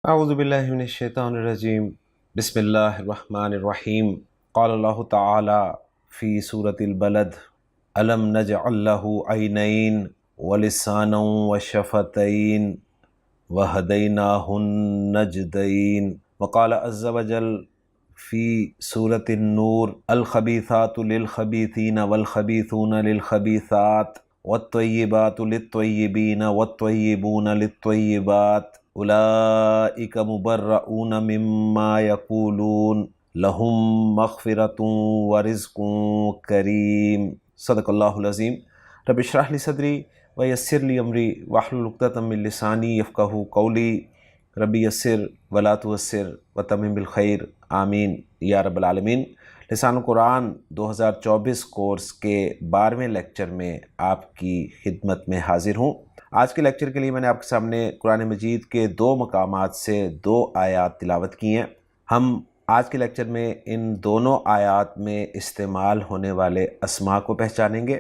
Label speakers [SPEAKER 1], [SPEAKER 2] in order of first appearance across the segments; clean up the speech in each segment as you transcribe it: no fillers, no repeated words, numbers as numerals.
[SPEAKER 1] اعوذ باللہ من الشیطان الرجیم بسم اللہ الرحمن الرحیم قال اللہ تعالی فی سورۃ البلد الم نجعل لہ عینین ولسانا وشفتین وہدیناہ النجدین وقال عز وجل فی سورۃ النور الخبیثات للخبیثین والخبیثون للخبیثات والطیبات للطیبین والطیبون للطیبات اولئک مبرؤون مما یقولون لہم مغفرۃ ورزق کریم۔ صدق اللہ العظیم۔ رب اشرح لی صدری ویسر لی امری واحلل عقدۃ من لسانی یفقہوا قولی رب یسر ولا تعسر وتمم بالخیر آمین یا رب العالمین۔ لسان القرآن 2024 کورس کے 12ویں لیکچر میں آپ کی خدمت میں حاضر ہوں۔ آج کے لیکچر کے لیے میں نے آپ کے سامنے قرآن مجید کے 2 مقامات سے 2 آیات تلاوت کی ہیں۔ ہم آج کے لیکچر میں ان دونوں آیات میں استعمال ہونے والے اسماء کو پہچانیں گے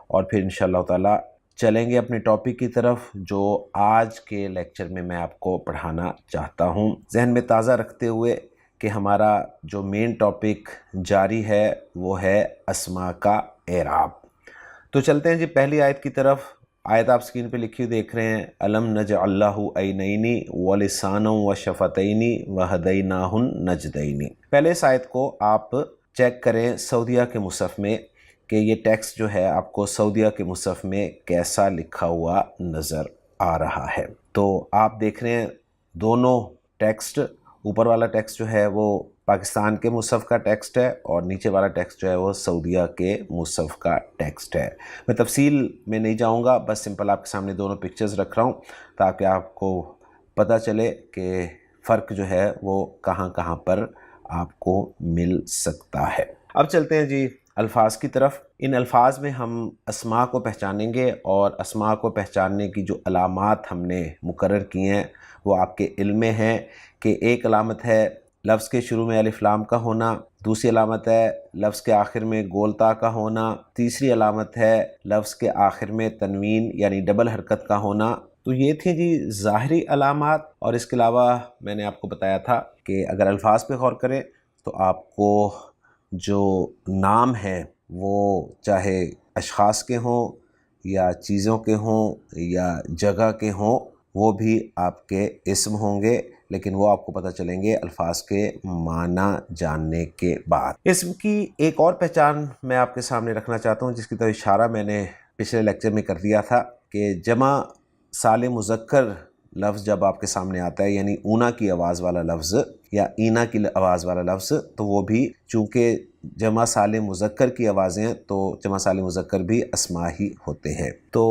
[SPEAKER 1] اور پھر انشاءاللہ تعالی چلیں گے اپنے ٹاپک کی طرف جو آج کے لیکچر میں آپ کو پڑھانا چاہتا ہوں، ذہن میں تازہ رکھتے ہوئے کہ ہمارا جو مین ٹاپک جاری ہے وہ ہے اسماء کا اعراب۔ تو چلتے ہیں جی پہلی آیت کی طرف۔ آیت آپ سکرین پہ لکھی ہوئی دیکھ رہے ہیں، الم نجعل لہ عینین ولسانا وشفتین وہدیناہ النجدین۔ پہلے اس آیت کو آپ چیک کریں سعودیہ کے مصحف میں کہ یہ ٹیکسٹ جو ہے آپ کو سعودیہ کے مصحف میں کیسا لکھا ہوا نظر آ رہا ہے۔ تو آپ دیکھ رہے ہیں دونوں ٹیکسٹ، اوپر والا ٹیکسٹ جو ہے وہ پاکستان کے مصحف کا ٹیکسٹ ہے اور نیچے والا ٹیکسٹ جو ہے وہ سعودیہ کے مصحف کا ٹیکسٹ ہے۔ میں تفصیل میں نہیں جاؤں گا، بس سمپل آپ کے سامنے دونوں پکچرز رکھ رہا ہوں تاکہ آپ کو پتہ چلے کہ فرق جو ہے وہ کہاں کہاں پر آپ کو مل سکتا ہے۔ اب چلتے ہیں جی الفاظ کی طرف۔ ان الفاظ میں ہم اسماء کو پہچانیں گے اور اسماء کو پہچاننے کی جو علامات ہم نے مقرر کی ہیں وہ آپ کے علم میں ہیں کہ ایک علامت ہے لفظ کے شروع میں الف لام کا ہونا، دوسری علامت ہے لفظ کے آخر میں گول تا کا ہونا، تیسری علامت ہے لفظ کے آخر میں تنوین یعنی ڈبل حرکت کا ہونا۔ تو یہ تھے جی ظاہری علامات، اور اس کے علاوہ میں نے آپ کو بتایا تھا کہ اگر الفاظ پہ غور کریں تو آپ کو جو نام ہیں وہ چاہے اشخاص کے ہوں یا چیزوں کے ہوں یا جگہ کے ہوں وہ بھی آپ کے اسم ہوں گے، لیکن وہ آپ کو پتہ چلیں گے الفاظ کے معنی جاننے کے بعد۔ اسم کی ایک اور پہچان میں آپ کے سامنے رکھنا چاہتا ہوں جس کی طرف اشارہ میں نے پچھلے لیکچر میں کر دیا تھا کہ جمع سالم مذکر لفظ جب آپ کے سامنے آتا ہے یعنی اونا کی آواز والا لفظ یا اینا کی آواز والا لفظ، تو وہ بھی چونکہ جمع سالم مذکر کی آوازیں ہیں تو جمع سالم مذکر بھی اسماء ہی ہوتے ہیں۔ تو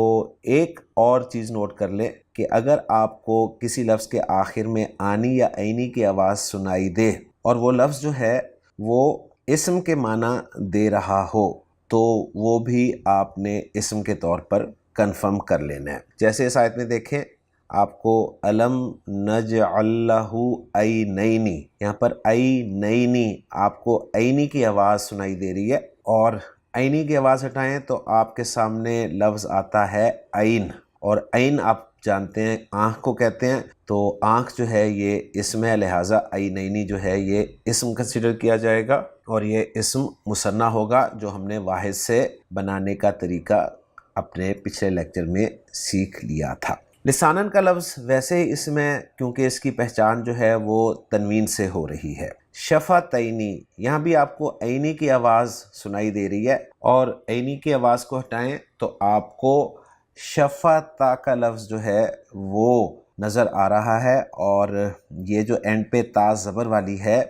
[SPEAKER 1] ایک اور چیز نوٹ کر لیں کہ اگر آپ کو کسی لفظ کے آخر میں آنی یا عینی کی آواز سنائی دے اور وہ لفظ جو ہے وہ اسم کے معنی دے رہا ہو تو وہ بھی آپ نے اسم کے طور پر کنفرم کر لینا ہے۔ جیسے اس آیت میں دیکھیں آپ کو الم نجعل لہ عینین، یہاں پر عینین آپ کو عینی کی آواز سنائی دے رہی ہے، اور عینی کی آواز ہٹائیں تو آپ کے سامنے لفظ آتا ہے عین، اور عین آپ جانتے ہیں آنکھ کو کہتے ہیں، تو آنکھ جو ہے یہ اسم ہے، لہٰذا عینین جو ہے یہ اسم کنسیڈر کیا جائے گا اور یہ اسم مثنیٰ ہوگا جو ہم نے واحد سے بنانے کا طریقہ اپنے پچھلے لیکچر میں سیکھ لیا تھا۔ لسانن کا لفظ ویسے ہی اسم ہے کیونکہ اس کی پہچان جو ہے وہ تنوین سے ہو رہی ہے۔ شفتینی، یہاں بھی آپ کو عینی کی آواز سنائی دے رہی ہے اور عینی کی آواز کو ہٹائیں تو آپ کو شفتا کا لفظ جو ہے وہ نظر آ رہا ہے، اور یہ جو اینڈ پہ تا زبر والی ہے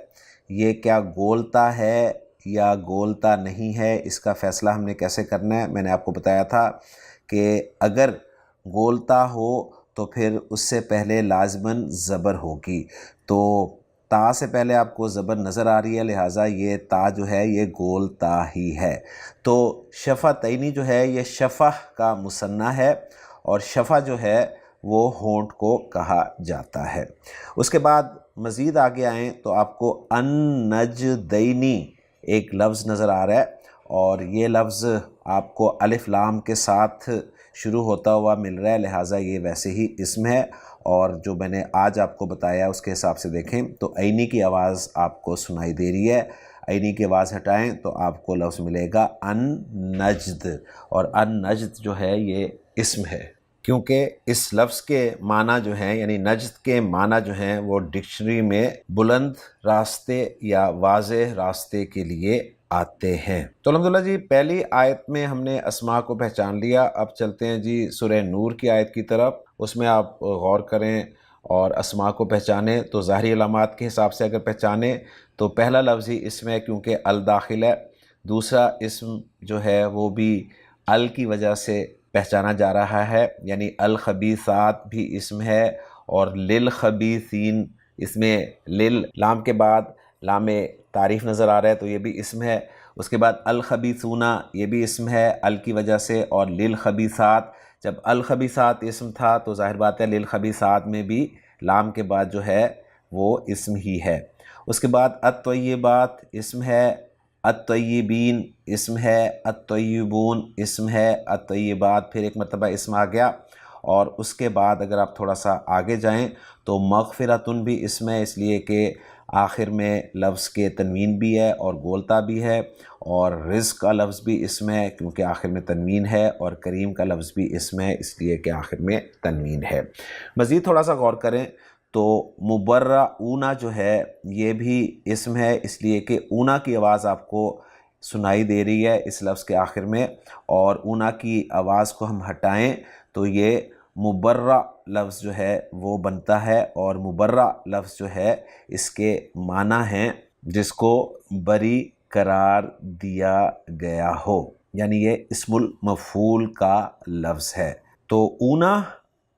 [SPEAKER 1] یہ کیا گولتا ہے یا گولتا نہیں ہے، اس کا فیصلہ ہم نے کیسے کرنا ہے۔ میں نے آپ کو بتایا تھا کہ اگر گولتا ہو تو پھر اس سے پہلے لازماً زبر ہوگی، تو تا سے پہلے آپ کو زبر نظر آ رہی ہے لہٰذا یہ تا جو ہے یہ گولتا ہی ہے۔ تو شفتینی جو ہے یہ شفہ کا مثنیٰ ہے اور شفہ جو ہے وہ ہونٹ کو کہا جاتا ہے۔ اس کے بعد مزید آگے آئیں تو آپ کو النجدینی ایک لفظ نظر آ رہا ہے، اور یہ لفظ آپ کو الف لام کے ساتھ شروع ہوتا ہوا مل رہا ہے، لہٰذا یہ ویسے ہی اسم ہے۔ اور جو میں نے آج آپ کو بتایا اس کے حساب سے دیکھیں تو عینی کی آواز آپ کو سنائی دے رہی ہے، عینی کی آواز ہٹائیں تو آپ کو لفظ ملے گا ان نجد، اور ان نجد جو ہے یہ اسم ہے، کیونکہ اس لفظ کے معنی جو ہیں یعنی نجد کے معنی جو ہیں وہ ڈکشنری میں بلند راستے یا واضح راستے کے لیے آتے ہیں۔ تو الحمدللہ جی پہلی آیت میں ہم نے اسماء کو پہچان لیا، اب چلتے ہیں جی سورہ نور کی آیت کی طرف، اس میں آپ غور کریں اور اسماء کو پہچانیں تو ظاہری علامات کے حساب سے اگر پہچانیں تو پہلا لفظ ہی اسم ہے کیونکہ الداخل ہے، دوسرا اسم جو ہے وہ بھی ال کی وجہ سے پہچانا جا رہا ہے، یعنی الخبیثات بھی اسم ہے، اور للخبیثین اس میں لام کے بعد لام تعریف نظر آ رہا ہے تو یہ بھی اسم ہے، اس کے بعد الخبیثون یہ بھی اسم ہے ال کی وجہ سے، اور للخبیثات جب الخبیثات اسم تھا تو ظاہر بات ہے للخبیثات میں بھی لام کے بعد جو ہے وہ اسم ہی ہے۔ اس کے بعد الطیبات اسم ہے، الطیبین اسم ہے، الطیبون اسم ہے، الطیبات پھر ایک مرتبہ اسم آ گیا، اور اس کے بعد اگر آپ تھوڑا سا آگے جائیں تو مغفرتن بھی اسم ہے، اس لیے کہ آخر میں لفظ کے تنوین بھی ہے اور گولتا بھی ہے، اور رزق کا لفظ بھی اسم ہے کیونکہ آخر میں تنوین ہے، اور کریم کا لفظ بھی اسم ہے اس لیے کہ آخر میں تنوین ہے۔ مزید تھوڑا سا غور کریں تو مبرؤون جو ہے یہ بھی اسم ہے، اس لیے کہ اونا کی آواز آپ کو سنائی دے رہی ہے اس لفظ کے آخر میں، اور اونا کی آواز کو ہم ہٹائیں تو یہ مبرہ لفظ جو ہے وہ بنتا ہے، اور مبرہ لفظ جو ہے اس کے معنی ہیں جس کو بری قرار دیا گیا ہو، یعنی یہ اسم المفعول کا لفظ ہے۔ تو اونا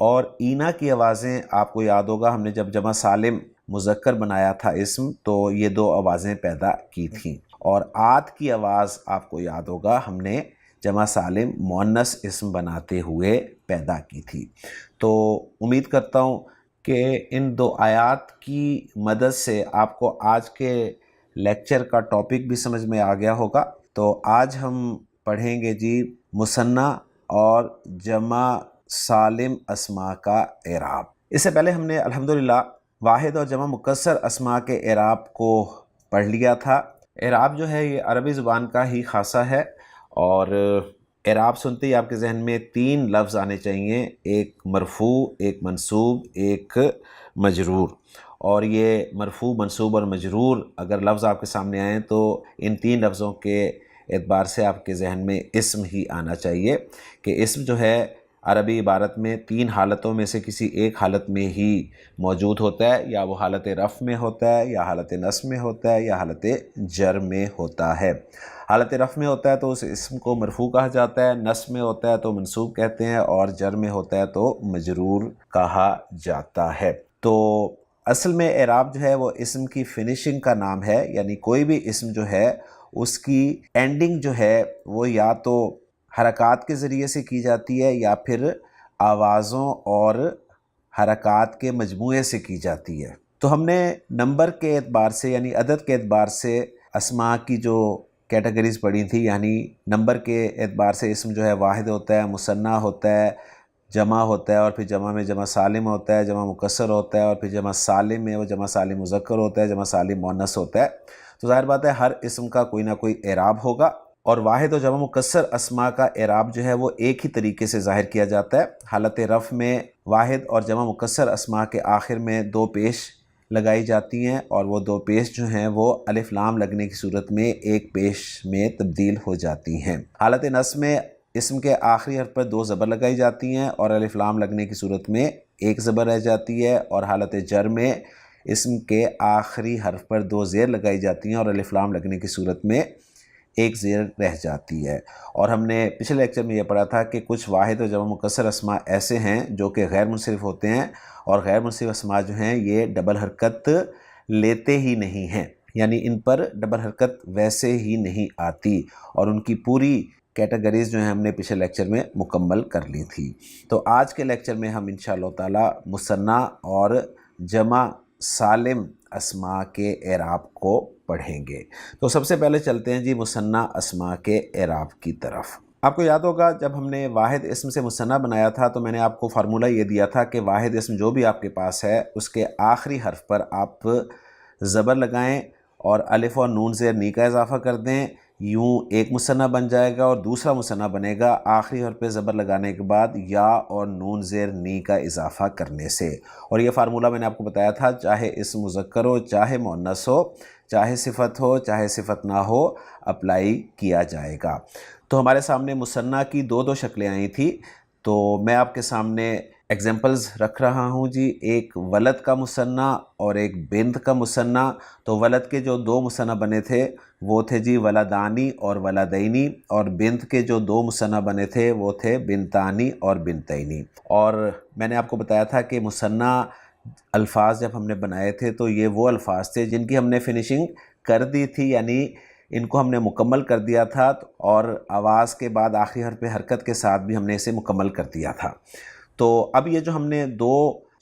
[SPEAKER 1] اور اینا کی آوازیں آپ کو یاد ہوگا ہم نے جب جمع سالم مذکر بنایا تھا اسم تو یہ دو آوازیں پیدا کی تھیں، اور آت کی آواز آپ کو یاد ہوگا ہم نے جمع سالم مؤنث اسم بناتے ہوئے پیدا کی تھی۔ تو امید کرتا ہوں کہ ان دو آیات کی مدد سے آپ کو آج کے لیکچر کا ٹاپک بھی سمجھ میں آ گیا ہوگا۔ تو آج ہم پڑھیں گے جی مثنیٰ اور جمع سالم اسماء کا اعراب۔ اس سے پہلے ہم نے الحمدللہ واحد اور جمع مکسر اسماء کے اعراب کو پڑھ لیا تھا۔ اعراب جو ہے یہ عربی زبان کا ہی خاصہ ہے، اور اعراب سنتے ہی آپ کے ذہن میں تین لفظ آنے چاہیے، ایک مرفوع، ایک منصوب، ایک مجرور، اور یہ مرفوع، منصوب اور مجرور اگر لفظ آپ کے سامنے آئیں تو ان تین لفظوں کے اعتبار سے آپ کے ذہن میں اسم ہی آنا چاہیے کہ اسم جو ہے عربی عبارت میں تین حالتوں میں سے کسی ایک حالت میں ہی موجود ہوتا ہے، یا وہ حالت رفع میں ہوتا ہے، یا حالت نصب میں ہوتا ہے، یا حالت جر میں ہوتا ہے۔ حالت رفع میں ہوتا ہے تو اس اسم کو مرفوع کہا جاتا ہے، نصب میں ہوتا ہے تو منصوب کہتے ہیں، اور جر میں ہوتا ہے تو مجرور کہا جاتا ہے۔ تو اصل میں اعراب جو ہے وہ اسم کی فنیشنگ کا نام ہے، یعنی کوئی بھی اسم جو ہے اس کی اینڈنگ جو ہے وہ یا تو حرکات کے ذریعے سے کی جاتی ہے یا پھر آوازوں اور حرکات کے مجموعے سے کی جاتی ہے۔ تو ہم نے نمبر کے اعتبار سے یعنی عدد کے اعتبار سے اسماء کی جو کیٹیگریز پڑھی تھی، یعنی نمبر کے اعتبار سے اسم جو ہے واحد ہوتا ہے، مثنیٰ ہوتا ہے، جمع ہوتا ہے، اور پھر جمع میں جمع سالم ہوتا ہے، جمع مکسر ہوتا ہے، اور پھر جمع سالم میں وہ جمع سالم مذکر ہوتا ہے، جمع سالم مؤنث ہوتا ہے۔ تو ظاہر بات ہے ہر اسم کا کوئی نہ کوئی اعراب ہوگا، اور واحد و جمع مکسر اسماء کا اعراب جو ہے وہ ایک ہی طریقے سے ظاہر کیا جاتا ہے۔ حالت رفع میں واحد اور جمع مکسر اسماء کے آخر میں دو پیش لگائی جاتی ہیں، اور وہ دو پیش جو ہیں وہ الف لام لگنے کی صورت میں ایک پیش میں تبدیل ہو جاتی ہیں۔ حالت نصب میں اسم کے آخری حرف پر دو زبر لگائی جاتی ہیں اور الف لام لگنے کی صورت میں ایک زبر رہ جاتی ہے، اور حالت جر میں اسم کے آخری حرف پر دو زیر لگائی جاتی ہیں اور الف لام لگنے کی صورت میں ایک زیر رہ جاتی ہے۔ اور ہم نے پچھلے لیکچر میں یہ پڑھا تھا کہ کچھ واحد و جمع مکسر اسماء ایسے ہیں جو کہ غیر منصرف ہوتے ہیں، اور غیر منصرف اسماء جو ہیں یہ ڈبل حرکت لیتے ہی نہیں ہیں، یعنی ان پر ڈبل حرکت ویسے ہی نہیں آتی، اور ان کی پوری کیٹیگریز جو ہیں ہم نے پچھلے لیکچر میں مکمل کر لی تھی۔ تو آج کے لیکچر میں ہم انشاءاللہ تعالی مثنیٰ اور جمع سالم اسماء کے اعراب کو پڑھیں گے۔ تو سب سے پہلے چلتے ہیں جی مثنیٰ اسماء کے اعراب کی طرف۔ آپ کو یاد ہوگا جب ہم نے واحد اسم سے مثنیٰ بنایا تھا تو میں نے آپ کو فارمولہ یہ دیا تھا کہ واحد اسم جو بھی آپ کے پاس ہے اس کے آخری حرف پر آپ زبر لگائیں اور الف اور نون زیر نی کا اضافہ کر دیں، یوں ایک مثنیٰ بن جائے گا اور دوسرا مثنیٰ بنے گا آخری حرف پہ زبر لگانے کے بعد یا اور نون زیر نی کا اضافہ کرنے سے۔ اور یہ فارمولہ میں نے آپ کو بتایا تھا، چاہے اسم مذکر ہو چاہے مؤنث ہو، چاہے صفت ہو چاہے صفت نہ ہو، اپلائی کیا جائے گا۔ تو ہمارے سامنے مثنیٰ کی دو شکلیں آئی تھیں، تو میں آپ کے سامنے ایگزامپلز رکھ رہا ہوں جی۔ ایک ولد کا مثنیٰ اور ایک بنت کا مثنیٰ۔ تو ولد کے جو دو مثنیٰ بنے تھے وہ تھے جی ولدانی اور ولدینی، اور بنت کے جو دو مثنیٰ بنے تھے وہ تھے بنتانی اور بنتینی۔ اور میں نے آپ کو بتایا تھا کہ مثنیٰ الفاظ جب ہم نے بنائے تھے تو یہ وہ الفاظ تھے جن کی ہم نے فنیشنگ کر دی تھی، یعنی ان کو ہم نے مکمل کر دیا تھا، اور آواز کے بعد آخری حرف پہ حرکت کے ساتھ بھی ہم نے اسے مکمل کر دیا تھا۔ تو اب یہ جو ہم نے دو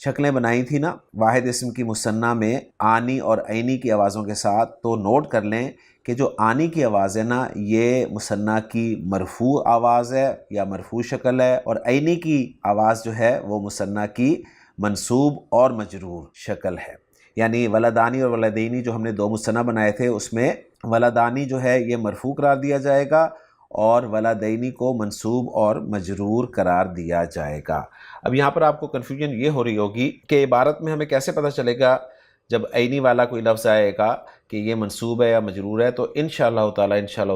[SPEAKER 1] شکلیں بنائی تھی نا واحد اسم کی مثنیٰ میں، آنی اور عینی کی آوازوں کے ساتھ، تو نوٹ کر لیں کہ جو آنی کی آواز ہے نا یہ مثنیٰ کی مرفوع آواز ہے یا مرفوع شکل ہے، اور عینی کی آواز جو ہے وہ مثنیٰ کی منصوب اور مجرور شکل ہے۔ یعنی ولدانی اور ولدینی جو ہم نے دو مثنیٰ بنائے تھے اس میں ولدانی جو ہے یہ مرفوع قرار دیا جائے گا اور ولدینی کو منصوب اور مجرور قرار دیا جائے گا۔ اب یہاں پر آپ کو کنفیوژن یہ ہو رہی ہوگی کہ عبارت میں ہمیں کیسے پتہ چلے گا جب عینی والا کوئی لفظ آئے گا کہ یہ منصوب ہے یا مجرور ہے؟ تو انشاءاللہ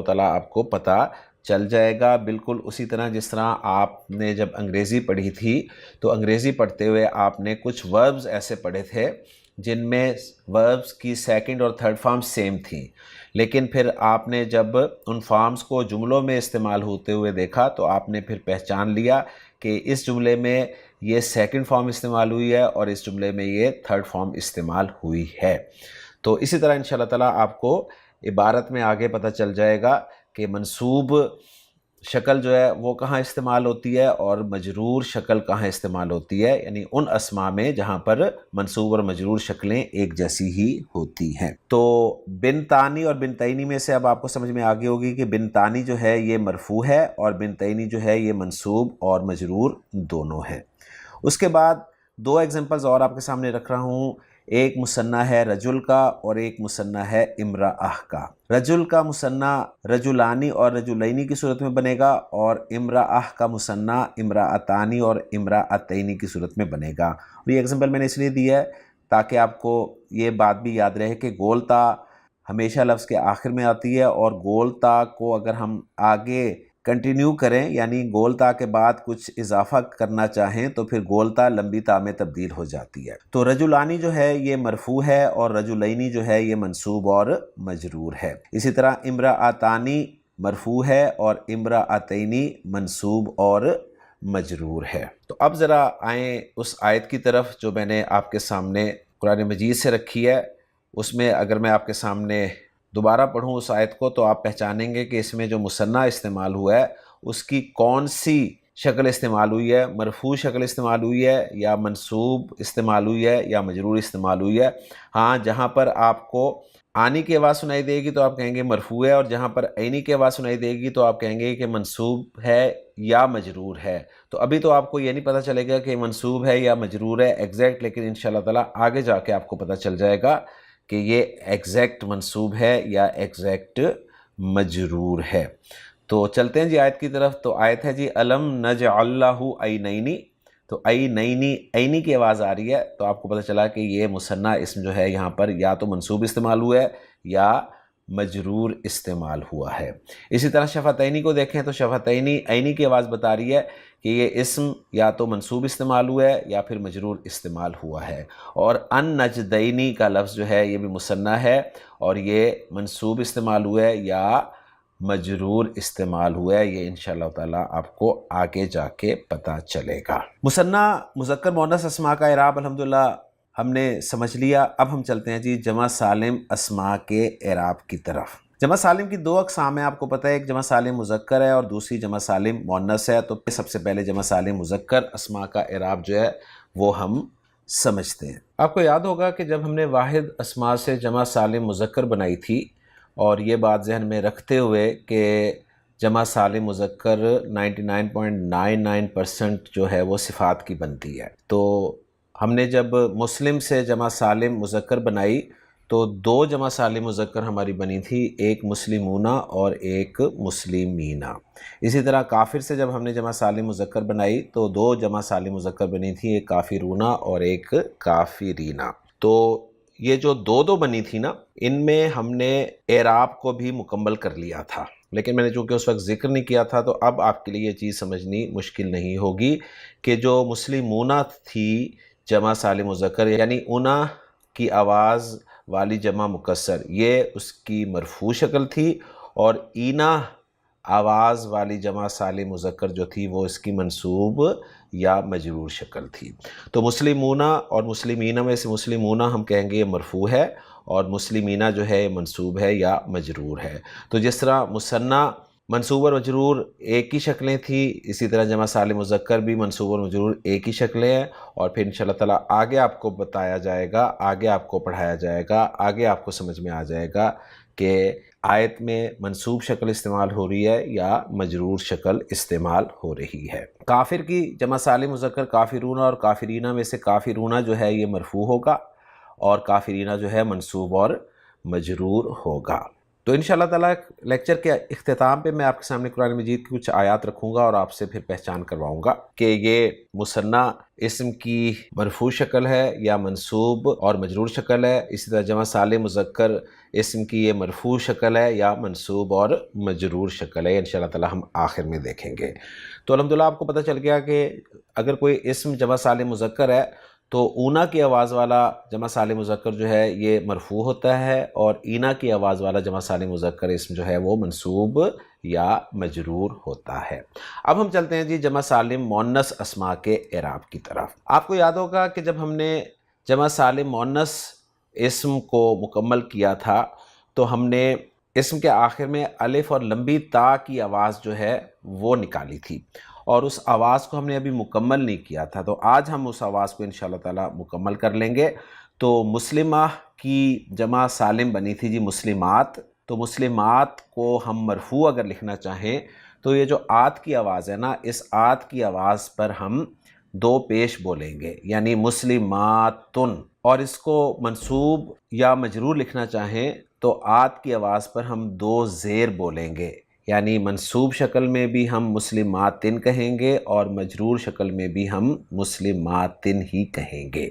[SPEAKER 1] تعالیٰ آپ کو پتہ چل جائے گا، بالکل اسی طرح جس طرح آپ نے جب انگریزی پڑھی تھی تو انگریزی پڑھتے ہوئے آپ نے کچھ وربز ایسے پڑھے تھے جن میں وربز کی سیکنڈ اور تھرڈ فارم سیم تھیں، لیکن پھر آپ نے جب ان فارمز کو جملوں میں استعمال ہوتے ہوئے دیکھا تو آپ نے پھر پہچان لیا کہ اس جملے میں یہ سیکنڈ فارم استعمال ہوئی ہے اور اس جملے میں یہ تھرڈ فارم استعمال ہوئی ہے۔ تو اسی طرح انشاءاللہ تعالیٰ آپ کو عبارت میں آگے پتہ چل جائے گا کہ منصوب شکل جو ہے وہ کہاں استعمال ہوتی ہے اور مجرور شکل کہاں استعمال ہوتی ہے، یعنی ان اسماء میں جہاں پر منصوب اور مجرور شکلیں ایک جیسی ہی ہوتی ہیں۔ تو بنتانی اور بنتینی میں سے اب آپ کو سمجھ میں آگے ہوگی کہ بنتانی جو ہے یہ مرفوع ہے اور بنتینی جو ہے یہ منصوب اور مجرور دونوں ہیں۔ اس کے بعد دو ایگزامپلز اور آپ کے سامنے رکھ رہا ہوں، ایک مثنیٰ ہے رجل کا اور ایک مثنیٰ ہے امرأہ کا۔ رجل کا مثنیٰ رجلانی اور رجلینی کی صورت میں بنے گا، اور امرأہ کا مثنیٰ امرأتانی اور امرأتینی کی صورت میں بنے گا۔ اور یہ ایگزامپل میں نے اس لیے دی ہے تاکہ آپ کو یہ بات بھی یاد رہے کہ گول تا ہمیشہ لفظ کے آخر میں آتی ہے، اور گول تا کو اگر ہم آگے کنٹینیو کریں یعنی گول تا کے بعد کچھ اضافہ کرنا چاہیں تو پھر گول تا لمبی تا میں تبدیل ہو جاتی ہے۔ تو رجلانی جو ہے یہ مرفوع ہے اور رجلینی جو ہے یہ منصوب اور مجرور ہے۔ اسی طرح امرأتانی مرفوع ہے اور امرأتینی منصوب اور مجرور ہے۔ تو اب ذرا آئیں اس آیت کی طرف جو میں نے آپ کے سامنے قرآن مجید سے رکھی ہے، اس میں اگر میں آپ کے سامنے دوبارہ پڑھوں اس آیت کو تو آپ پہچانیں گے کہ اس میں جو مثنیٰ استعمال ہوا ہے اس کی کون سی شکل استعمال ہوئی ہے، مرفوع شکل استعمال ہوئی ہے یا منصوب استعمال ہوئی ہے یا مجرور استعمال ہوئی ہے۔ ہاں، جہاں پر آپ کو آنی کی آواز سنائی دے گی تو آپ کہیں گے مرفوع ہے، اور جہاں پر عینی کی آواز سنائی دے گی تو آپ کہیں گے کہ منصوب ہے یا مجرور ہے۔ تو ابھی تو آپ کو یہ نہیں پتہ چلے گا کہ منصوب ہے یا مجرور ہے ایگزیکٹ، لیکن انشاءاللہ تعالیٰ آگے جا کے آپ کو پتہ چل جائے گا کہ یہ ایگزیکٹ منصوب ہے یا ایگزیکٹ مجرور ہے۔ تو چلتے ہیں جی آیت کی طرف۔ تو آیت ہے جی الم نجعل لہ عینین۔ تو عینینی، عینی کی آواز آ رہی ہے تو آپ کو پتہ چلا کہ یہ مثنیٰ اسم جو ہے یہاں پر یا تو منصوب استعمال ہوا ہے یا مجرور استعمال ہوا ہے۔ اسی طرح شفتینی کو دیکھیں تو شفتینی عینی کی آواز بتا رہی ہے کہ یہ اسم یا تو منصوب استعمال ہوا ہے یا پھر مجرور استعمال ہوا ہے۔ اور ان نجدینی کا لفظ جو ہے یہ بھی مثنیٰ ہے اور یہ منصوب استعمال ہوا ہے یا مجرور استعمال ہوا ہے، یہ انشاءاللہ تعالیٰ آپ کو آگے جا کے پتہ چلے گا۔ مثنیٰ مذکر مؤنث اسماء کا اعراب الحمدللہ ہم نے سمجھ لیا۔ اب ہم چلتے ہیں جی جمع سالم اسماء کے اعراب کی طرف۔ جمع سالم کی دو اقسام ہیں، آپ کو پتہ ہے، ایک جمع سالم مذکر ہے اور دوسری جمع سالم مؤنث ہے۔ تو سب سے پہلے جمع سالم مذکر اسماء کا اعراب جو ہے وہ ہم سمجھتے ہیں۔ آپ کو یاد ہوگا کہ جب ہم نے واحد اسماء سے جمع سالم مذکر بنائی تھی، اور یہ بات ذہن میں رکھتے ہوئے کہ جمع سالم مذکر 99.99% جو ہے وہ صفات کی بنتی ہے۔ تو ہم نے جب مسلم سے جمع سالم مذکر بنائی تو 2 جمع سالم مذکر ہماری بنی تھی، ایک مسلمونہ اور ایک مسلمینہ۔ اسی طرح کافر سے جب ہم نے جمع سالم مذکر بنائی تو 2 جمع سالم مذکر بنی تھی، ایک کافرونہ اور ایک کافرینہ۔ تو یہ جو 2 بنی تھی نا، ان میں ہم نے اعراب کو بھی مکمل کر لیا تھا، لیکن میں نے چونکہ اس وقت ذکر نہیں کیا تھا تو اب آپ کے لیے یہ چیز سمجھنی مشکل نہیں ہوگی کہ جو مسلمونہ تھی جمع سالم مذکر، یعنی اونا کی آواز والی جمع مکسر، یہ اس کی مرفوع شکل تھی، اور اینا آواز والی جمع سالم مذکر جو تھی وہ اس کی منصوب یا مجرور شکل تھی۔ تو مسلمونہ اور مسلمینہ میں سے مسلمونہ ہم کہیں گے یہ مرفوع ہے، اور مسلمینہ جو ہے یہ منصوب ہے یا مجرور ہے۔ تو جس طرح مثنیٰ منصوب اور مجرور ایک ہی شکلیں تھیں، اسی طرح جمع سالم مذکر بھی منصوب اور مجرور ایک ہی شکلیں ہیں، اور پھر انشاءاللہ تعالیٰ آگے آپ کو بتایا جائے گا، آگے آپ کو پڑھایا جائے گا، آگے آپ کو سمجھ میں آ جائے گا کہ آیت میں منصوب شکل استعمال ہو رہی ہے یا مجرور شکل استعمال ہو رہی ہے۔ کافر کی جمع سالم مذکر کافرونہ اور کافرینہ میں سے کافرونہ جو ہے یہ مرفوع ہوگا، اور کافرینہ جو ہے منصوب اور مجرور ہوگا۔ تو انشاءاللہ تعالیٰ لیکچر کے اختتام پہ میں آپ کے سامنے قرآن مجید کی کچھ آیات رکھوں گا اور آپ سے پھر پہچان کرواؤں گا کہ یہ مثنیٰ اسم کی مرفوع شکل ہے یا منصوب اور مجرور شکل ہے، اسی طرح جمع سالم مذکر اسم کی یہ مرفوع شکل ہے یا منصوب اور مجرور شکل ہے۔ انشاءاللہ تعالیٰ ہم آخر میں دیکھیں گے۔ تو الحمدللہ آپ کو پتہ چل گیا کہ اگر کوئی اسم جمع سالم مذکر ہے تو اونا کی آواز والا جمع سالم مذکر جو ہے یہ مرفوع ہوتا ہے، اور اینا کی آواز والا جمع سالم مذکر اسم جو ہے وہ منصوب یا مجرور ہوتا ہے۔ اب ہم چلتے ہیں جی جمع سالم مؤنث اسماء کے اعراب کی طرف۔ آپ کو یاد ہوگا کہ جب ہم نے جمع سالم مؤنث اسم کو مکمل کیا تھا تو ہم نے اسم کے آخر میں الف اور لمبی تا کی آواز جو ہے وہ نکالی تھی، اور اس آواز کو ہم نے ابھی مکمل نہیں کیا تھا، تو آج ہم اس آواز کو انشاءاللہ تعالیٰ مکمل کر لیں گے۔ تو مسلمہ کی جمع سالم بنی تھی جی مسلمات، تو مسلمات کو ہم مرفوع اگر لکھنا چاہیں تو یہ جو آت کی آواز ہے نا، اس آت کی آواز پر ہم 2 پیش بولیں گے، یعنی مسلماتن، اور اس کو منصوب یا مجرور لکھنا چاہیں تو آت کی آواز پر ہم 2 زیر بولیں گے، یعنی منصوب شکل میں بھی ہم مسلماتن کہیں گے اور مجرور شکل میں بھی ہم مسلماتن ہی کہیں گے۔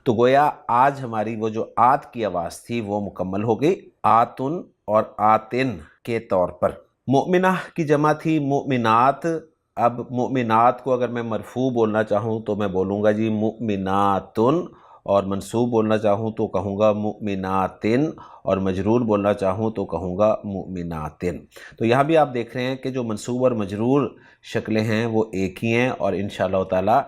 [SPEAKER 1] تو گویا آج ہماری وہ جو آت کی آواز تھی وہ مکمل ہو گئی، آتن اور آتن کے طور پر۔ مؤمنہ کی جمع تھی مؤمنات، اب مؤمنات کو اگر میں مرفوع بولنا چاہوں تو میں بولوں گا جی مؤمناتن، اور منصوب بولنا چاہوں تو کہوں گا مؤمناتن، اور مجرور بولنا چاہوں تو کہوں گا مؤمناتن۔ تو یہاں بھی آپ دیکھ رہے ہیں کہ جو منصوب اور مجرور شکلیں ہیں وہ ایک ہی ہیں، اور انشاءاللہ تعالیٰ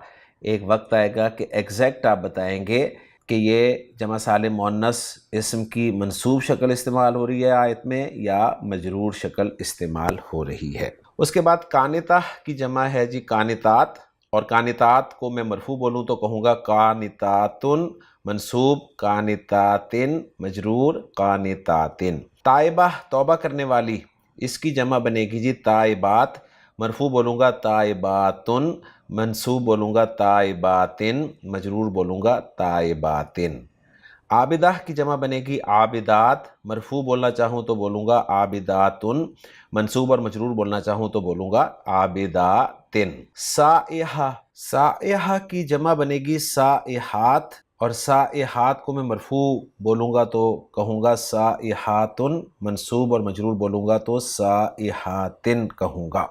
[SPEAKER 1] ایک وقت آئے گا کہ ایگزیکٹ آپ بتائیں گے کہ یہ جمع سالم مؤنث اسم کی منصوب شکل استعمال ہو رہی ہے آیت میں یا مجرور شکل استعمال ہو رہی ہے۔ اس کے بعد قانتہ کی جمع ہے جی قانتات، اور قانتات کو میں مرفوع بولوں تو کہوں گا قانتاتن، منصوب قانتاتن، مجرور قانتاتن۔ تائبہ توبہ کرنے والی، اس کی جمع بنے گی جی تائبات، مرفوع بولوں گا تائباتن، منصوب بولوں گا تائباتن، مجرور بولوں گا تائباتن۔ عابدہ کی جمع بنے گی عابدات، مرفوع بولنا چاہوں تو بولوں گا عابداتن، منصوب اور مجرور بولنا چاہوں تو بولوں گا عابداتن۔ سائحہ، سائحہ کی جمع بنے گی سائحات، اور سائحات کو میں مرفوع بولوں گا تو کہوں گا سائحاتن، منصوب اور مجرور بولوں گا تو سائحاتن کہوں گا۔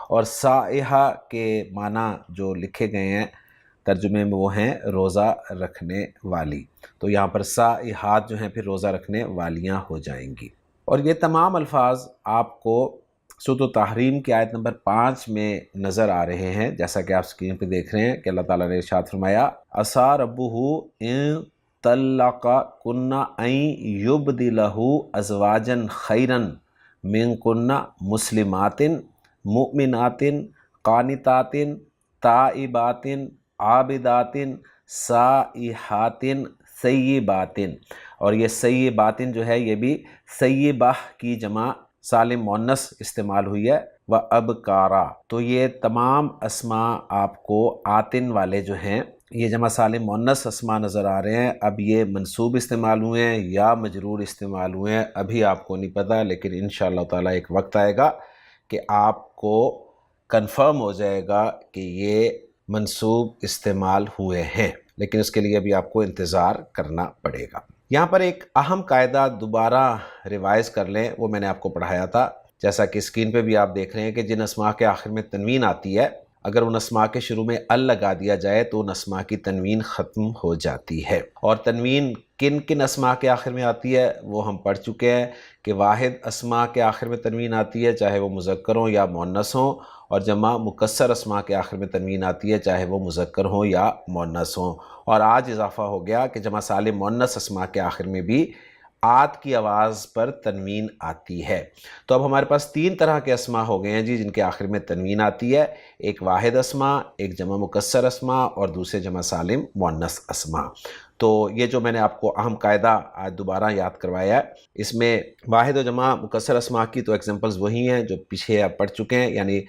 [SPEAKER 1] اور سائحہ کے معنی جو لکھے گئے ہیں ترجمے میں وہ ہیں روزہ رکھنے والی، تو یہاں پر سائحات جو ہیں پھر روزہ رکھنے والیاں ہو جائیں گی۔ اور یہ تمام الفاظ آپ کو سورۃ التحریم کی آیت نمبر 5 میں نظر آ رہے ہیں، جیسا کہ آپ اسکرین پہ دیکھ رہے ہیں کہ اللہ تعالیٰ نے ارشاد فرمایا عَصَىٰ رَبُّهُ إِن طَلَّقَكُنَّ أَن يُبْدِلَهُ أَزْوَاجًا خَيْرًا مِنكُنَّ مُسْلِمَاتٍ مُؤْمِنَاتٍ قَانِتَاتٍ تَائِبَاتٍ عَابِدَاتٍ سَائِحَاتٍ سَيِّبَاتٍ۔ اور یہ سیباتن جو ہے یہ بھی سیبہ کی جمع سالم مؤنث استعمال ہوئی ہے، و ابکارا، تو یہ تمام اسماء آپ کو آتن والے جو ہیں یہ جمع سالم مؤنث اسماء نظر آ رہے ہیں۔ اب یہ منصوب استعمال ہوئے ہیں یا مجرور استعمال ہوئے ہیں ابھی آپ کو نہیں پتہ، لیکن انشاءاللہ تعالیٰ ایک وقت آئے گا کہ آپ کو کنفرم ہو جائے گا کہ یہ منصوب استعمال ہوئے ہیں، لیکن اس کے لیے ابھی آپ کو انتظار کرنا پڑے گا۔ یہاں پر ایک اہم قاعدہ دوبارہ ریوائز کر لیں، وہ میں نے آپ کو پڑھایا تھا، جیسا کہ اسکرین پہ بھی آپ دیکھ رہے ہیں کہ جن اسماء کے آخر میں تنوین آتی ہے، اگر ان اسماء کے شروع میں ال لگا دیا جائے تو ان اسماء کی تنوین ختم ہو جاتی ہے۔ اور تنوین کن کن اسماء کے آخر میں آتی ہے وہ ہم پڑھ چکے ہیں کہ واحد اسماء کے آخر میں تنوین آتی ہے چاہے وہ مذکر ہوں یا مؤنث ہوں، اور جمع مکسر اسماء کے آخر میں تنوین آتی ہے چاہے وہ مذکر ہوں یا مؤنث ہوں۔ اور آج اضافہ ہو گیا کہ جمع سالم مؤنث اسماء کے آخر میں بھی آت کی آواز پر تنوین آتی ہے۔ تو اب ہمارے پاس تین طرح کے اسماء ہو گئے ہیں جی جن کے آخر میں تنوین آتی ہے، ایک واحد اسماء، ایک جمع مکسر اسماء اور دوسرے جمع سالم مؤنث اسماء۔ تو یہ جو میں نے آپ کو اہم قاعدہ آج دوبارہ یاد کروایا ہے، اس میں واحد و جمع مکسر اسماء کی تو ایگزامپلز وہی ہیں جو پیچھے آپ پڑھ چکے ہیں، یعنی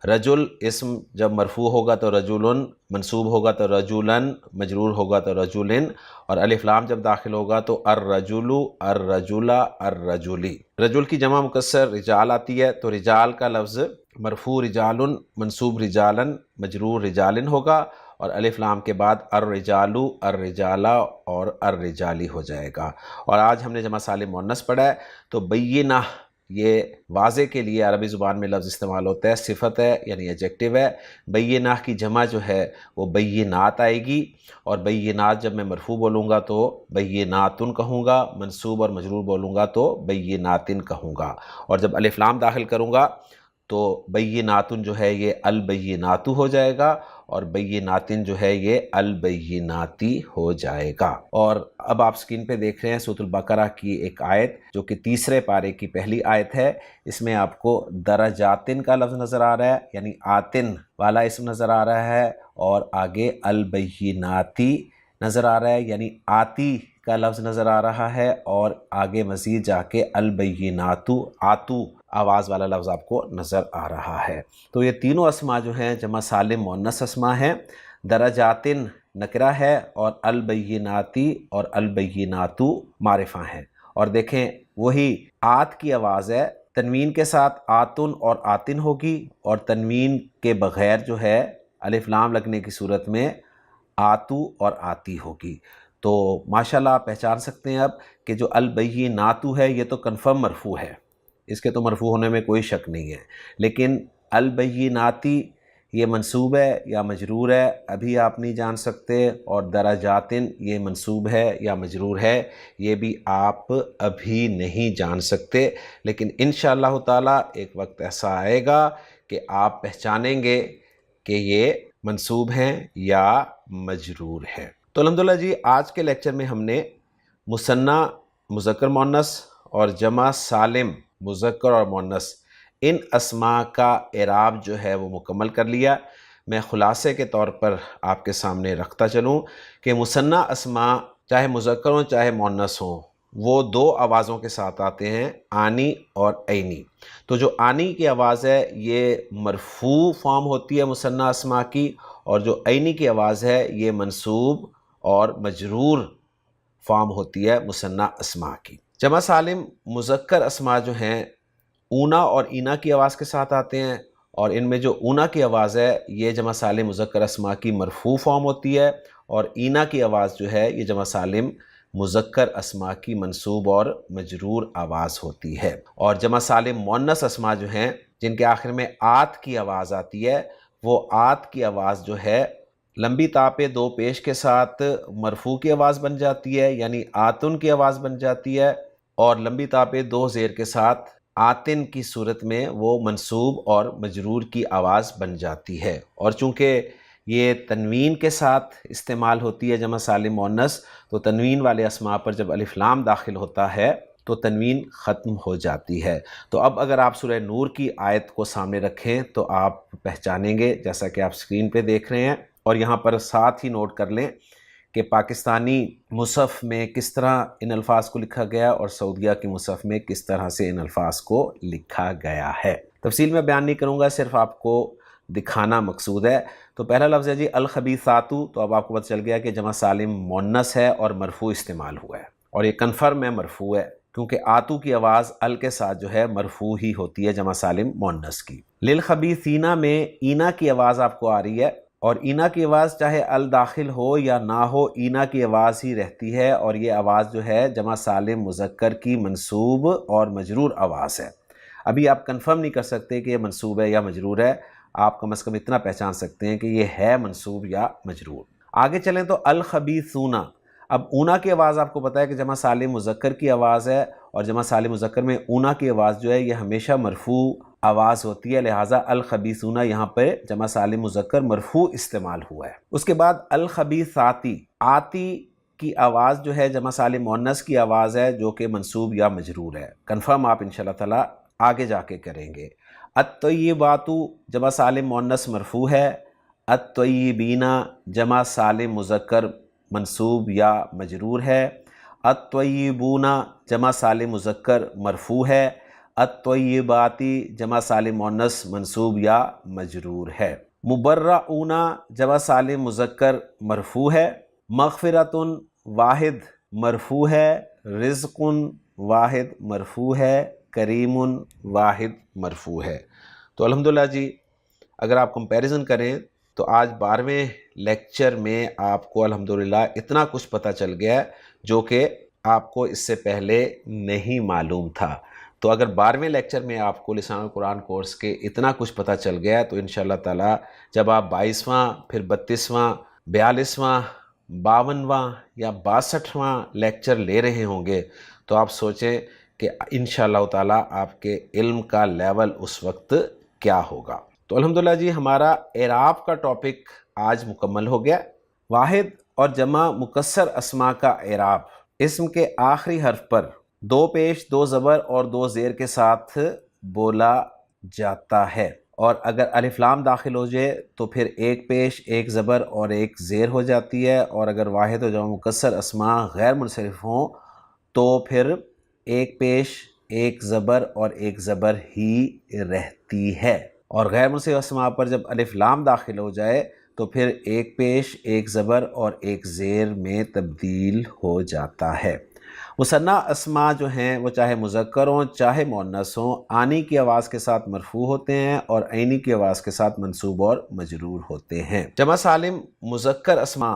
[SPEAKER 1] رجل اسم جب مرفوع ہوگا تو رجلن، منصوب ہوگا تو رجلن، مجرور ہوگا تو رجلن، اور الف لام جب داخل ہوگا تو الرجل، الرجلا، الرجلی۔ رجل کی جمع مکسر رجال آتی ہے تو رجال کا لفظ مرفوع رجالن، منصوب رجالن، مجرور رجالن ہوگا، اور الف لام کے بعد الرجالو، الرجالا اور الرجالی ہو جائے گا۔ اور آج ہم نے جمع سالم مؤنث پڑھا ہے تو بینہ، یہ واضح کے لیے عربی زبان میں لفظ استعمال ہوتا ہے، صفت ہے یعنی ایڈجیکٹو ہے۔ بینہ کی جمع جو ہے وہ بینات آئے گی، اور بینات جب میں مرفوع بولوں گا تو بیناتن کہوں گا، منصوب اور مجرور بولوں گا تو بیناتن کہوں گا، اور جب الف لام داخل کروں گا تو بیناتن جو ہے یہ البیناتو ہو جائے گا، اور بیناتن جو ہے یہ البیناتی ہو جائے گا۔ اور اب آپ سکرین پہ دیکھ رہے ہیں سورۃ البقرہ کی ایک آیت جو کہ تیسرے پارے کی پہلی آیت ہے، اس میں آپ کو درجاتن کا لفظ نظر آ رہا ہے، یعنی آتن والا اسم نظر آ رہا ہے، اور آگے البیناتی نظر آ رہا ہے، یعنی آتی کا لفظ نظر آ رہا ہے، اور آگے مزید جا کے البیناتو، آتو آواز والا لفظ آپ کو نظر آ رہا ہے۔ تو یہ تینوں اسماء جو ہیں جمع سالم مؤنث اسماء ہیں، درجاتن نکرہ ہے، اور البیناتی اور البیناتو معرفہ ہیں۔ اور دیکھیں وہی آت کی آواز ہے، تنوین کے ساتھ آتن اور آتن ہوگی، اور تنوین کے بغیر جو ہے الف لام لگنے کی صورت میں آتو اور آتی ہوگی۔ تو ماشاءاللہ آپ پہچان سکتے ہیں اب کہ جو البیناتو ہے یہ تو کنفرم مرفوع ہے، اس کے تو مرفوع ہونے میں کوئی شک نہیں ہے، لیکن البیناتی یہ منصوب ہے یا مجرور ہے ابھی آپ نہیں جان سکتے، اور درجاتن یہ منصوب ہے یا مجرور ہے یہ بھی آپ ابھی نہیں جان سکتے، لیکن انشاءاللہ تعالی ایک وقت ایسا آئے گا کہ آپ پہچانیں گے کہ یہ منصوب ہیں یا مجرور ہیں۔ تو الحمدللہ جی آج کے لیکچر میں ہم نے مثنیٰ مذکر مؤنث اور جمع سالم مذکر اور مؤنث ان اسماء کا اعراب جو ہے وہ مکمل کر لیا۔ میں خلاصے کے طور پر آپ کے سامنے رکھتا چلوں کہ مثنیٰ اسماء چاہے مذکر ہوں چاہے مؤنث ہوں وہ دو آوازوں کے ساتھ آتے ہیں، آنی اور عینی۔ تو جو آنی کی آواز ہے یہ مرفوع فارم ہوتی ہے مثنیٰ اسماء کی، اور جو عینی کی آواز ہے یہ منصوب اور مجرور فارم ہوتی ہے مثنیٰ اسماء کی۔ جمع سالم مذکر اسماء جو ہیں اونا اور اینا کی آواز کے ساتھ آتے ہیں، اور ان میں جو اونا کی آواز ہے یہ جمع سالم مذکر اسماء کی مرفوع فارم ہوتی ہے، اور اینا کی آواز جو ہے یہ جمع سالم مذکر اسماء کی منصوب اور مجرور آواز ہوتی ہے۔ اور جمع سالم مؤنث اسماء جو ہیں جن کے آخر میں آت کی آواز آتی ہے، وہ آت کی آواز جو ہے لمبی تا پہ دو پیش کے ساتھ مرفوع کی آواز بن جاتی ہے، یعنی آتن کی آواز بن جاتی ہے، اور لمبی تا پہ دو زیر کے ساتھ آتن کی صورت میں وہ منصوب اور مجرور کی آواز بن جاتی ہے۔ اور چونکہ یہ تنوین کے ساتھ استعمال ہوتی ہے جمع سالم مؤنث، تو تنوین والے اسماء پر جب الف لام داخل ہوتا ہے تو تنوین ختم ہو جاتی ہے۔ تو اب اگر آپ سورہ نور کی آیت کو سامنے رکھیں تو آپ پہچانیں گے، جیسا کہ آپ سکرین پہ دیکھ رہے ہیں، اور یہاں پر ساتھ ہی نوٹ کر لیں کہ پاکستانی مصحف میں کس طرح ان الفاظ کو لکھا گیا اور سعودیہ کے مصحف میں کس طرح سے ان الفاظ کو لکھا گیا ہے۔ تفصیل میں بیان نہیں کروں گا، صرف آپ کو دکھانا مقصود ہے۔ تو پہلا لفظ ہے جی الخبیثاتو، تو اب آپ کو پتہ چل گیا کہ جمع سالم مؤنث ہے اور مرفوع استعمال ہوا ہے، اور یہ کنفرم ہے مرفوع ہے، کیونکہ آتو کی آواز ال کے ساتھ جو ہے مرفوع ہی ہوتی ہے جمع سالم مؤنث کی۔ للخبیثینا میں اینا کی آواز آپ کو آ رہی ہے، اور اینا کی آواز چاہے ال داخل ہو یا نہ ہو، اینا کی آواز ہی رہتی ہے، اور یہ آواز جو ہے جمع سالم مذکر کی منصوب اور مجرور آواز ہے۔ ابھی آپ کنفرم نہیں کر سکتے کہ یہ منصوب ہے یا مجرور ہے، آپ کم از کم اتنا پہچان سکتے ہیں کہ یہ ہے منصوب یا مجرور۔ آگے چلیں تو الخبیثون، اب اونا کی آواز آپ کو پتہ ہے کہ جمع سالم مذکر کی آواز ہے، اور جمع سالم مذکر میں اونا کی آواز جو ہے یہ ہمیشہ مرفوع آواز ہوتی ہے، لہٰذا الخبیثون یہاں پہ جمع سالم مذکر مرفوع استعمال ہوا ہے۔ اس کے بعد الخبیثاتی، آتی کی آواز جو ہے جمع سالم مؤنث کی آواز ہے جو کہ منصوب یا مجرور ہے، کنفرم آپ انشاءاللہ تعالی آگے جا کے کریں گے۔ الطیبات جمع سالم مؤنث مرفوع ہے، الطیبین جمع سالم مذکر منصوب یا مجرور ہے، الطیبون جمع سالم مذکر مرفوع ہے، الطیباتی جمع سالم مؤنث منصوب یا مجرور ہے۔ مبرؤون جمع سالم مذکر مرفوع ہے، مغفرۃ واحد مرفوع ہے، رزق واحد مرفوع ہے، کریم واحد مرفوع ہے۔ تو الحمدللہ جی اگر آپ کمپیریزن کریں تو آج 12ویں لیکچر میں آپ کو الحمدللہ اتنا کچھ پتہ چل گیا ہے جو کہ آپ کو اس سے پہلے نہیں معلوم تھا۔ تو اگر 12ویں لیکچر میں آپ کو لسان القرآن کورس کے اتنا کچھ پتہ چل گیا ہے تو انشاءاللہ تعالی جب آپ 22واں پھر 32واں 42واں 52واں یا 62واں لیکچر لے رہے ہوں گے تو آپ سوچیں کہ انشاءاللہ تعالی آپ کے علم کا لیول اس وقت کیا ہوگا۔ تو الحمدللہ جی ہمارا اعراب کا ٹاپک آج مکمل ہو گیا۔ واحد اور جمع مکسر اسماء کا اعراب، اسم کے آخری حرف پر 2 پیش 2 زبر اور 2 زیر کے ساتھ بولا جاتا ہے، اور اگر الف لام داخل ہو جائے تو پھر 1 پیش 1 زبر اور 1 زیر ہو جاتی ہے، اور اگر واحد اور جمع مکسر اسماء غیر منصرف ہوں تو پھر 1 پیش 1 زبر اور 1 زبر ہی رہتی ہے، اور غیر منصرف اسماء پر جب الف لام داخل ہو جائے تو پھر 1 پیش 1 زبر اور 1 زیر میں تبدیل ہو جاتا ہے۔ مثنی اسماء جو ہیں وہ چاہے مذکر ہوں چاہے مؤنث ہوں، آنی کی آواز کے ساتھ مرفوع ہوتے ہیں اور عینی کی آواز کے ساتھ منصوب اور مجرور ہوتے ہیں۔ جمع سالم مذکر اسماء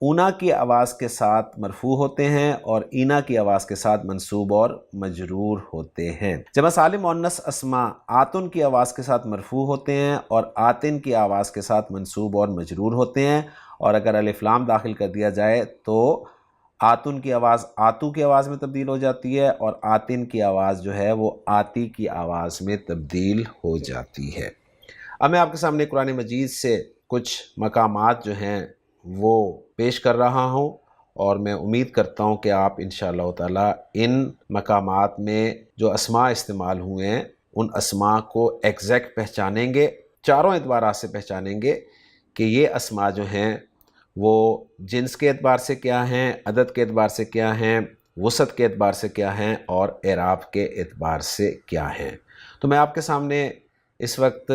[SPEAKER 1] اونا کی آواز کے ساتھ مرفوع ہوتے ہیں اور اینا کی آواز کے ساتھ منصوب اور مجرور ہوتے ہیں۔ جمع سالم مؤنث اسماء آتن کی آواز کے ساتھ مرفوع ہوتے ہیں اور آتن کی آواز کے ساتھ منصوب اور مجرور ہوتے ہیں، اور اگر الف لام داخل کر دیا جائے تو آتن کی آواز آتو کی آواز میں تبدیل ہو جاتی ہے، اور آتن کی آواز جو ہے وہ آتی کی آواز میں تبدیل ہو جاتی ہے۔ اب میں آپ کے سامنے قرآن مجید سے کچھ مقامات جو ہیں وہ پیش کر رہا ہوں، اور میں امید کرتا ہوں کہ آپ انشاءاللہ تعالی ان مقامات میں جو اسماء استعمال ہوئے ہیں ان اسماء کو ایگزیکٹ پہچانیں گے، چاروں اعتبارات سے پہچانیں گے کہ یہ اسماء جو ہیں وہ جنس کے اعتبار سے کیا ہیں، عدد کے اعتبار سے کیا ہیں، وسعت کے اعتبار سے کیا ہیں، اور اعراب کے اعتبار سے کیا ہیں۔ تو میں آپ کے سامنے اس وقت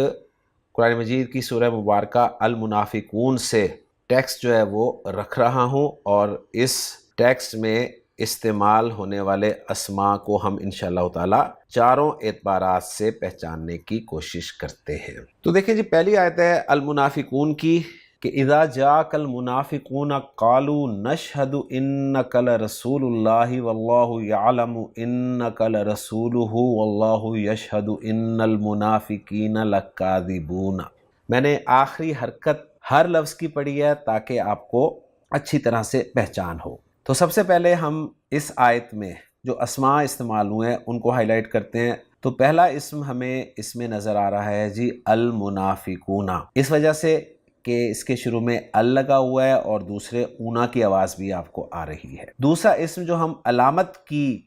[SPEAKER 1] قرآن مجید کی سورہ مبارکہ المنافقون سے ٹیکسٹ جو ہے وہ رکھ رہا ہوں، اور اس ٹیکسٹ میں استعمال ہونے والے اسماء کو ہم انشاءاللہ تعالی چاروں اعتبارات سے پہچاننے کی کوشش کرتے ہیں۔ تو دیکھیں جی پہلی آیت ہے المنافقون کی کہ اذا جاءک المنافقون قالوا نشہد انک لرسول اللہ واللہ یعلم انک لرسولہ واللہ یشہد ان المنافقین لکاذبون۔ میں نے آخری حرکت ہر لفظ کی پڑھی ہے تاکہ آپ کو اچھی طرح سے پہچان ہو۔ تو سب سے پہلے ہم اس آیت میں جو اسماء استعمال ہوئے ہیں ان کو ہائی لائٹ کرتے ہیں۔ تو پہلا اسم ہمیں اس میں نظر آ رہا ہے جی المنافقون، اس وجہ سے کہ اس کے شروع میں ال لگا ہوا ہے اور دوسرے اونا کی آواز بھی آپ کو آ رہی ہے۔ دوسرا اسم جو ہم علامت کی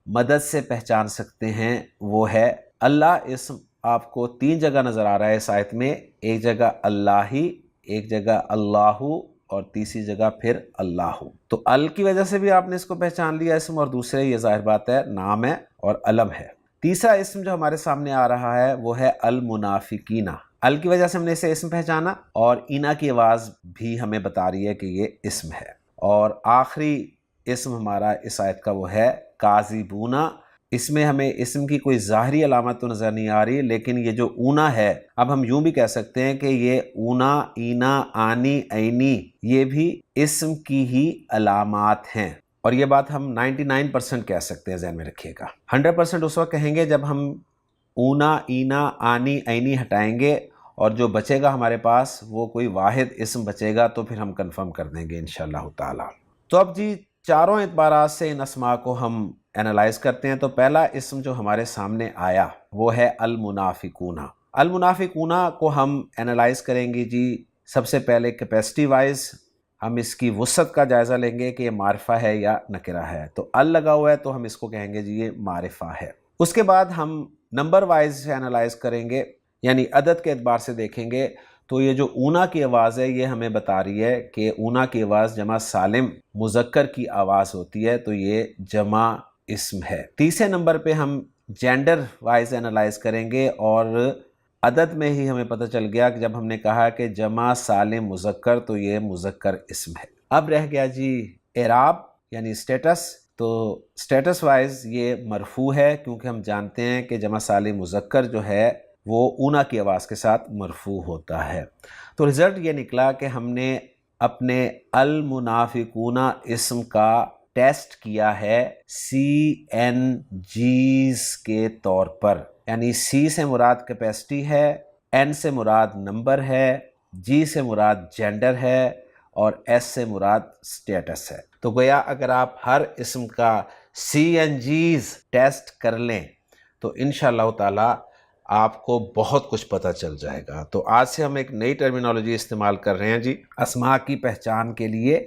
[SPEAKER 1] مدد سے پہچان سکتے ہیں وہ ہے اللہ۔ اسم آپ کو 3 جگہ نظر آ رہا ہے اس آیت میں، ایک جگہ اللہ ہی، ایک جگہ اللہ، اور تیسری جگہ پھر اللہ۔ تو ال کی وجہ سے بھی آپ نے اس کو پہچان لیا اسم، اور دوسرے یہ ظاہر بات ہے نام ہے اور علم ہے۔ تیسرا اسم جو ہمارے سامنے آ رہا ہے وہ ہے المنافقین. ال کی وجہ سے ہم نے اسے اسم پہچانا، اور اینا کی آواز بھی ہمیں بتا رہی ہے کہ یہ اسم ہے. اور آخری اسم ہمارا اس آیت کا وہ ہے کاذبونا. اس میں ہمیں اسم کی کوئی ظاہری علامت تو نظر نہیں آ رہی، لیکن یہ جو اونا ہے، اب ہم یوں بھی کہہ سکتے ہیں کہ یہ اونا، اینا، آنی، عینی، یہ بھی اسم کی ہی علامات ہیں. اور یہ بات ہم 99% کہہ سکتے ہیں، ذہن میں رکھیے گا. 100% اس وقت کہیں گے جب ہم اونا، اینا، آنی، عینی ہٹائیں گے، اور جو بچے گا ہمارے پاس وہ کوئی واحد اسم بچے گا، تو پھر ہم کنفرم کر دیں گے انشاءاللہ تعالی. تو اب جی چاروں اعتبارات سے ان اسماء کو ہم اینالائز کرتے ہیں. تو پہلا اسم جو ہمارے سامنے آیا وہ ہے المنافقون. المنافقون کو ہم اینالائز کریں گے جی سب سے پہلے کیپیسٹی وائز. ہم اس کی وسعت کا جائزہ لیں گے کہ یہ معرفہ ہے یا نکرہ ہے. تو ال لگا ہوا ہے تو ہم اس کو کہیں گے جی یہ معرفہ ہے. اس کے بعد ہم نمبر وائز سے اینالائز کریں گے، یعنی عدد کے اعتبار سے دیکھیں گے. تو یہ جو اونا کی آواز ہے یہ ہمیں بتا رہی ہے کہ اونا کی آواز جمع سالم مذکر کی آواز ہوتی ہے، تو یہ جمع اسم ہے. تیسرے نمبر پہ ہم جینڈر وائز انالائز کریں گے، اور عدد میں ہی ہمیں پتہ چل گیا کہ جب ہم نے کہا کہ جمع سالم مذکر تو یہ مذکر اسم ہے. اب رہ گیا جی اعراب یعنی اسٹیٹس. تو اسٹیٹس وائز یہ مرفوع ہے، کیونکہ ہم جانتے ہیں کہ جمع سالم مذکر جو ہے وہ اونا کی آواز کے ساتھ مرفوع ہوتا ہے. تو رزلٹ یہ نکلا کہ ہم نے اپنے المنافقون اسم کا ٹیسٹ کیا ہے CNGs کے طور پر. یعنی C سے مراد کیپیسٹی ہے، N سے مراد نمبر ہے، G سے مراد جینڈر ہے، اور S سے مراد سٹیٹس ہے. تو گویا اگر آپ ہر اسم کا CNGs ٹیسٹ کر لیں تو انشاءاللہ تعالی آپ کو بہت کچھ پتہ چل جائے گا. تو آج سے ہم ایک نئی ٹرمینالوجی استعمال کر رہے ہیں جی اسماء کی پہچان کے لیے،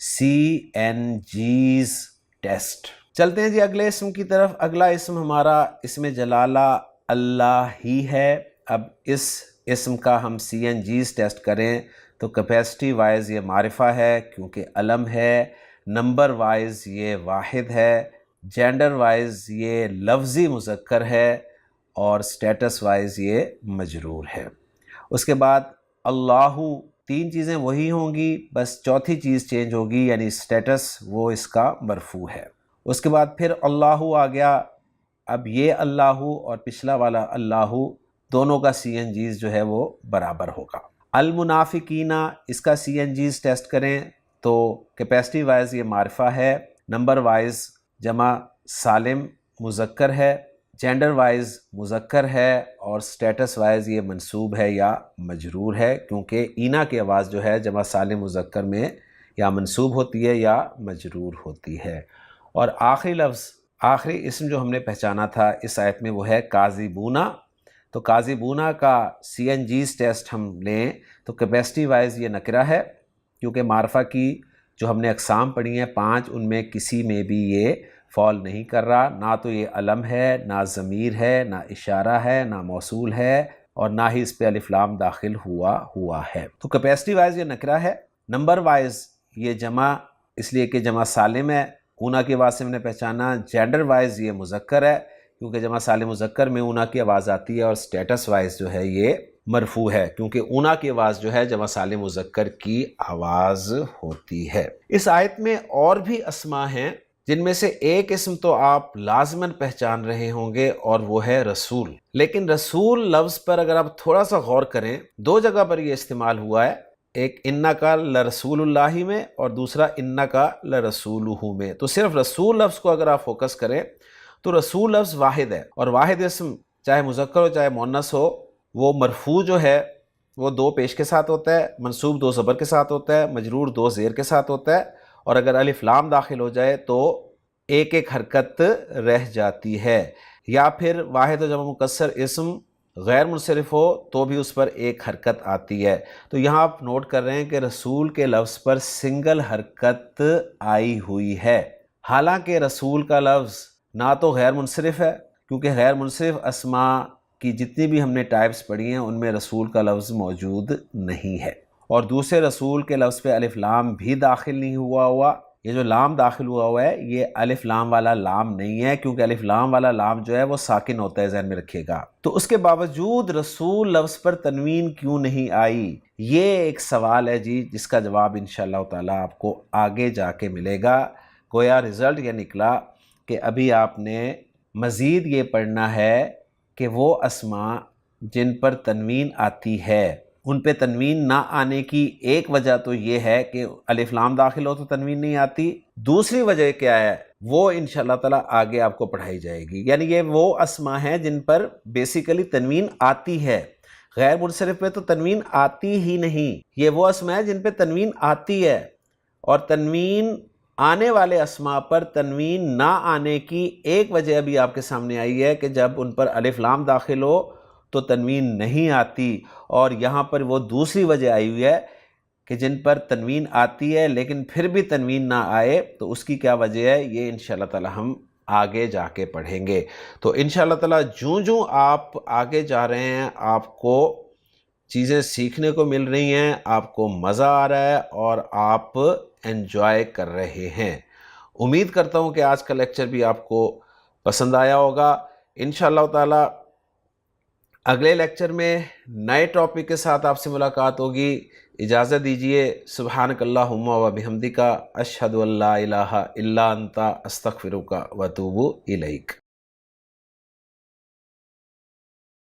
[SPEAKER 1] CNGs ٹیسٹ. چلتے ہیں جی اگلے اسم کی طرف. اگلا اسم ہمارا اسم جلالہ اللہ ہی ہے. اب اس اسم کا ہم CNGs ٹیسٹ کریں تو کیپیسٹی وائز یہ معرفہ ہے کیونکہ علم ہے، نمبر وائز یہ واحد ہے، جینڈر وائز یہ لفظی مذکر ہے، اور سٹیٹس وائز یہ مجرور ہے. اس کے بعد اللہ، تین چیزیں وہی ہوں گی، بس چوتھی چیز چینج ہوگی، یعنی سٹیٹس وہ اس کا مرفوع ہے. اس کے بعد پھر اللہ آ گیا. اب یہ اللہ اور پچھلا والا اللہ دونوں کا CNGs جو ہے وہ برابر ہوگا. المنافقین اس کا CNGs ٹیسٹ کریں تو کیپیسٹی وائز یہ معرفہ ہے، نمبر وائز جمع سالم مذکر ہے، جینڈر وائز مذکر ہے، اور سٹیٹس وائز یہ منصوب ہے یا مجرور ہے، کیونکہ اینا کی آواز جو ہے جمع سالم مذکر میں یا منصوب ہوتی ہے یا مجرور ہوتی ہے. اور آخری لفظ، آخری اسم جو ہم نے پہچانا تھا اس آیت میں وہ ہے کاذبونا. تو کاذبونا کا CNGs ٹیسٹ ہم لیں تو کیپیسٹی وائز یہ نکرہ ہے، کیونکہ معرفہ کی جو ہم نے اقسام پڑھی ہیں 5 ان میں کسی میں بھی یہ فال نہیں کر رہا. نہ تو یہ علم ہے، نہ ضمیر ہے، نہ اشارہ ہے، نہ موصول ہے، اور نہ ہی اس پہ الف لام داخل ہوا ہے. تو کیپیسٹی وائز یہ نکرہ ہے. نمبر وائز یہ جمع اس لیے کہ جمع سالم ہے، اونا کی آواز سے ہم نے پہچانا. جینڈر وائز یہ مذکر ہے کیونکہ جمع سالم مذکر میں اونا کی آواز آتی ہے، اور سٹیٹس وائز جو ہے یہ مرفوع ہے کیونکہ اونا کی آواز جو ہے جمع سالم مذکر کی آواز ہوتی ہے. اس آیت میں اور بھی اسماء ہیں جن میں سے ایک اسم تو آپ لازماً پہچان رہے ہوں گے، اور وہ ہے رسول. لیکن رسول لفظ پر اگر آپ تھوڑا سا غور کریں، 2 جگہ پر یہ استعمال ہوا ہے، ایک انکا لرسول اللہ میں اور دوسرا انکا لرسولہ میں. تو صرف رسول لفظ کو اگر آپ فوکس کریں تو رسول لفظ واحد ہے، اور واحد اسم چاہے مذکر ہو چاہے مؤنث ہو، وہ مرفوع جو ہے وہ 2 پیش کے ساتھ ہوتا ہے، منصوب 2 زبر کے ساتھ ہوتا ہے، مجرور 2 زیر کے ساتھ ہوتا ہے، اور اگر الف لام داخل ہو جائے تو ایک حرکت رہ جاتی ہے. یا پھر واحد و جمع مکسر اسم غیر منصرف ہو تو بھی اس پر ایک حرکت آتی ہے. تو یہاں آپ نوٹ کر رہے ہیں کہ رسول کے لفظ پر سنگل حرکت آئی ہوئی ہے، حالانکہ رسول کا لفظ نہ تو غیر منصرف ہے، کیونکہ غیر منصرف اسماء کی جتنی بھی ہم نے ٹائپس پڑھی ہیں ان میں رسول کا لفظ موجود نہیں ہے، اور دوسرے رسول کے لفظ پہ الف لام بھی داخل نہیں ہوا، یہ جو لام داخل ہوا ہے یہ الف لام والا لام نہیں ہے، کیونکہ الف لام والا لام جو ہے وہ ساکن ہوتا ہے، ذہن میں رکھیے گا۔ تو اس کے باوجود رسول لفظ پر تنوین کیوں نہیں آئی، یہ ایک سوال ہے جی، جس کا جواب انشاءاللہ تعالیٰ آپ کو آگے جا کے ملے گا۔ گویا رزلٹ یہ نکلا کہ ابھی آپ نے مزید یہ پڑھنا ہے کہ وہ اسماء جن پر تنوین آتی ہے ان پہ تنوین نہ آنے کی ایک وجہ تو یہ ہے کہ الف لام داخل ہو تو تنوین نہیں آتی، دوسری وجہ کیا ہے وہ انشاءاللہ تعالیٰ آگے آپ کو پڑھائی جائے گی۔ یعنی یہ وہ اسماء ہیں جن پر بیسیکلی تنوین آتی ہے، غیر منصرف پہ تو تنوین آتی ہی نہیں، یہ وہ اسماء ہیں جن پہ تنوین آتی ہے، اور تنوین آنے والے اسماء پر تنوین نہ آنے کی ایک وجہ ابھی آپ کے سامنے آئی ہے کہ جب ان پر الف لام داخل ہو تو تنوین نہیں آتی، اور یہاں پر وہ دوسری وجہ آئی ہوئی ہے کہ جن پر تنوین آتی ہے لیکن پھر بھی تنوین نہ آئے، تو اس کی کیا وجہ ہے یہ انشاءاللہ تعالی ہم آگے جا کے پڑھیں گے۔ تو انشاءاللہ تعالی جوں آپ آگے جا رہے ہیں آپ کو چیزیں سیکھنے کو مل رہی ہیں، آپ کو مزہ آ رہا ہے اور آپ انجوائے کر رہے ہیں۔ امید کرتا ہوں کہ آج کا لیکچر بھی آپ کو پسند آیا ہوگا۔ انشاءاللہ تعالی اگلے لیکچر میں نئے ٹاپک کے ساتھ آپ سے ملاقات ہوگی۔ اجازت دیجیے۔ سبحانک اللہم و بحمدک، اشہد ان لا الہ الا انت، استغفرک و اتوب الیک۔